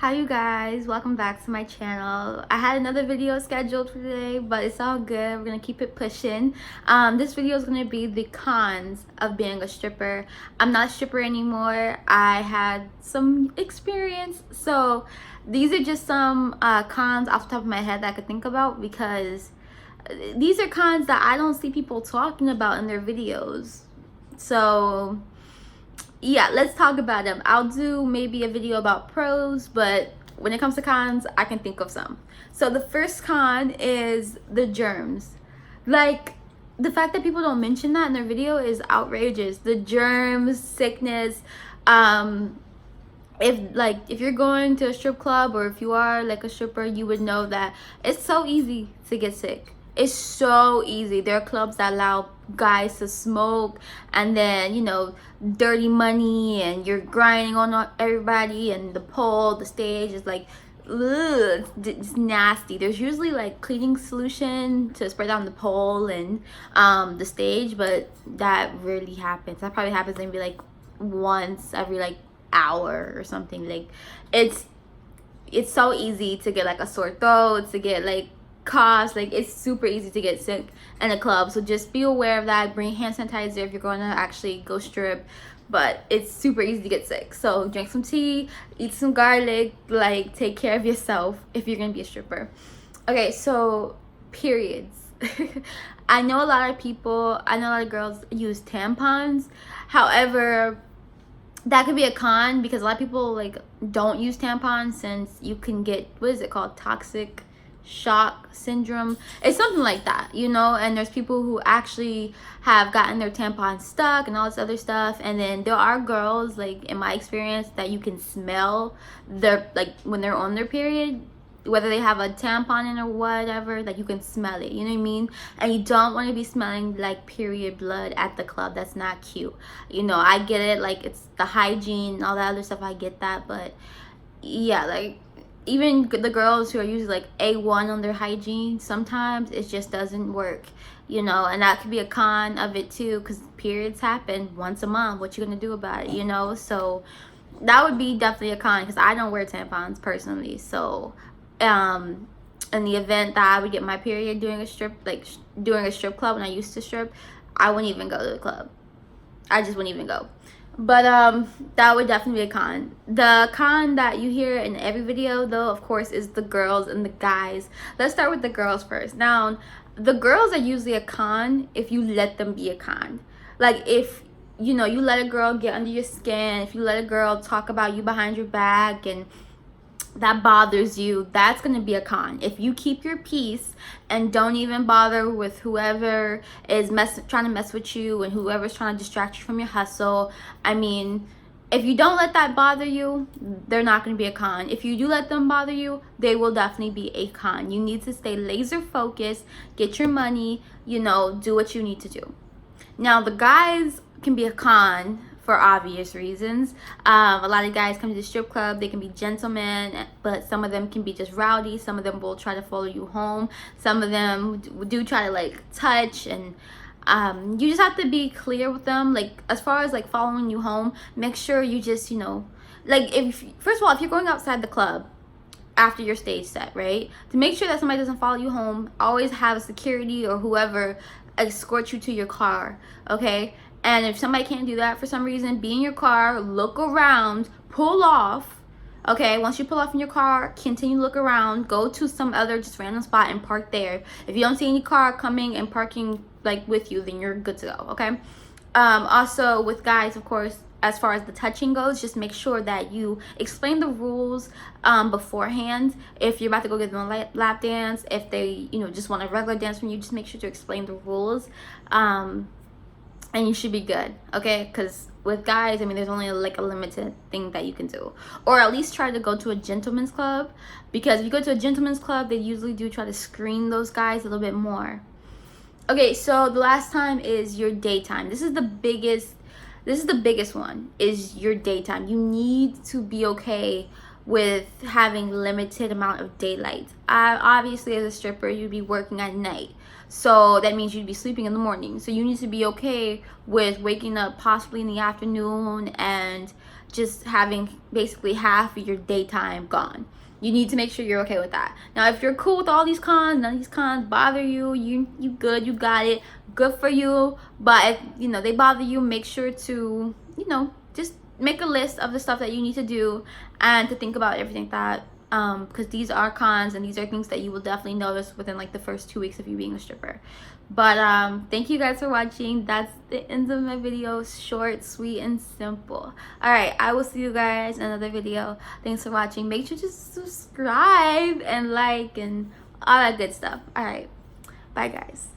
Hi you guys, welcome back to my channel. I had another video scheduled for today, but it's all good. We're gonna keep it pushing. This video is gonna be the cons of being a stripper. I'm not a stripper anymore. I had some experience, so these are just some cons off the top of my head that I could think about, because these are cons that I don't see people talking about in their videos. So yeah, let's talk about them. I'll do maybe a video about pros, but when it comes to cons, I can think of some. So the first con is the germs. Like, the fact that people don't mention that in their video is outrageous. The germs, sickness, if you're going to a strip club, or if you are like a stripper, you would know that it's so easy to get sick. It's so easy. There are clubs that allow guys to smoke, and then, you know, dirty money, and you're grinding on everybody, and the pole, the stage is like, ugh, it's nasty. There's usually like cleaning solution to spray down the pole and the stage, but that rarely happens. That probably happens maybe like once every like hour or something. Like, it's so easy to get like a sore throat, to get like coughs. Like, it's super easy to get sick in a club, so just be aware of that. Bring hand sanitizer if you're going to actually go strip, but it's super easy to get sick. So drink some tea, eat some garlic, like, take care of yourself if you're gonna be a stripper. Okay, so periods. I know a lot of girls use tampons. However, that could be a con, because a lot of people like don't use tampons, since you can get, what is it called, toxic shock syndrome. It's something like that, you know. And there's people who actually have gotten their tampons stuck and all this other stuff. And then there are girls, like in my experience, that you can smell their, like, when they're on their period, whether they have a tampon in or whatever, like, you can smell it, you know what I mean? And you don't want to be smelling like period blood at the club. That's not cute, you know. I get it, like, it's the hygiene and all that other stuff, I get that, but yeah, like, even the girls who are usually like A1 on their hygiene, sometimes it just doesn't work, you know. And that could be a con of it too, because periods happen once a month. What you gonna do about it, you know? So that would be definitely a con, because I don't wear tampons personally. So in the event that I would get my period during a strip, like during a strip club when I used to strip, I wouldn't even go to the club. I just wouldn't even go. But that would definitely be a con. The con that you hear in every video, though, of course, is the girls and the guys. Let's start with the girls first. Now, the girls are usually a con if you let them be a con. Like, if, you know, you let a girl get under your skin, if you let a girl talk about you behind your back and that bothers you, that's gonna be a con. If you keep your peace and don't even bother with whoever is trying to mess with you, and whoever's trying to distract you from your hustle, I mean, if you don't let that bother you, they're not going to be a con. If you do let them bother you, they will definitely be a con. You need to stay laser focused, get your money, you know, do what you need to do. Now, the guys can be a con for obvious reasons. A lot of guys come to the strip club, they can be gentlemen, but some of them can be just rowdy. Some of them will try to follow you home. Some of them do try to like touch, and you just have to be clear with them. Like, as far as like following you home, make sure you just, you know, like, if first of all, if you're going outside the club after your stage set, right, to make sure that somebody doesn't follow you home, always have security or whoever escort you to your car, okay? And if somebody can't do that for some reason, be in your car, look around, pull off, okay? Once you pull off in your car, continue to look around, go to some other just random spot and park there. If you don't see any car coming and parking like with you, then you're good to go, okay? Also, with guys, of course, as far as the touching goes, just make sure that you explain the rules beforehand. If you're about to go give them a lap dance, if they, you know, just want a regular dance from you, just make sure to explain the rules. And you should be good, okay? Because with guys, I mean, there's only like a limited thing that you can do. Or at least try to go to a gentleman's club, because if you go to a gentleman's club, they usually do try to screen those guys a little bit more. Okay, so the last time is your daytime. This is the biggest one, is your daytime. You need to be okay with having limited amount of daylight. Obviously, as a stripper, you'd be working at night, so that means you'd be sleeping in the morning. So you need to be okay with waking up possibly in the afternoon and just having basically half of your daytime gone. You need to make sure you're okay with that. Now, if you're cool with all these cons, none of these cons bother you, you good, you got it, good for you. But if, you know, they bother you, make sure to, you know, just make a list of the stuff that you need to do and to think about everything that, because these are cons and these are things that you will definitely notice within like the first 2 weeks of you being a stripper. But thank you guys for watching. That's the end of my video. Short, sweet, and simple. All right, I will see you guys in another video. Thanks for watching. Make sure to subscribe and like and all that good stuff. All right, bye guys.